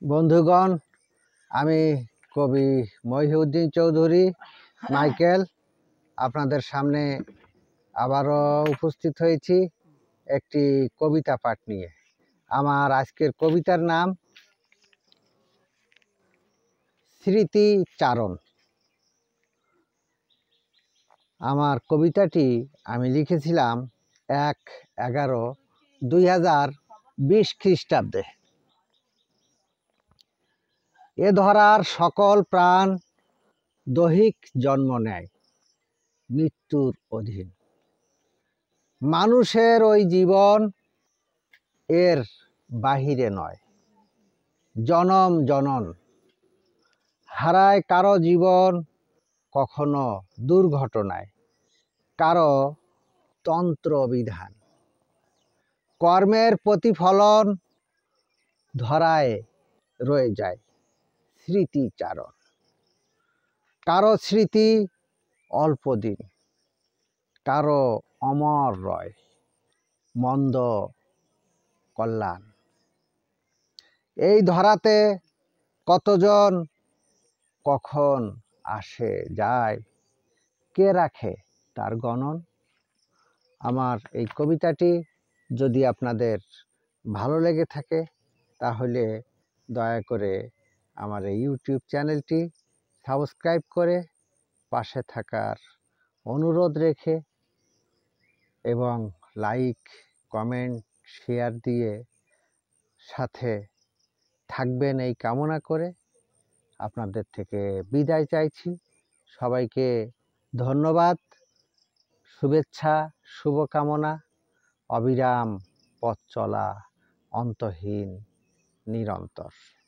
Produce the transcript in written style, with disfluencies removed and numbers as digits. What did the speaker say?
বন্ধুগণ, আমি কবি মহিউদ্দিন চৌধুরী মাইকেল আপনাদের সামনে আবারও উপস্থিত হয়েছি একটি কবিতা পাঠ নিয়ে। আমার আজকের কবিতার নাম স্মৃতিচারণ। আমার কবিতাটি আমি লিখেছিলাম 1/11/2020 খ্রিস্টাব্দে। এ ধরার সকল প্রাণ দৈহিক জন্ম নেয় মৃত্যুর অধীন। মানুষের ওই জীবন এর বাহিরে নয়, জনম জনন হারায় কারো জীবন, কখনো দুর্ঘটনায়, কারো তন্ত্রবিধান। কর্মের প্রতিফলন ধরায় রয়ে যায় স্মৃতিচারণ। কারো স্মৃতি অল্প দিন, কারো অমর রয় মন্দ কল্যাণ। এই ধরাতে কতজন কখন আসে যায়, কে রাখে তার গণন? আমার এই কবিতাটি যদি আপনাদের ভালো লেগে থাকে তাহলে দয়া করে আমার এই ইউটিউব চ্যানেলটি সাবস্ক্রাইব করে পাশে থাকার অনুরোধ রেখে এবং লাইক, কমেন্ট, শেয়ার দিয়ে সাথে থাকবেন এই কামনা করে আপনাদের থেকে বিদায় চাইছি। সবাইকে ধন্যবাদ, শুভেচ্ছা, শুভকামনা। অবিরাম পথ চলা, অন্তহীন, নিরন্তর।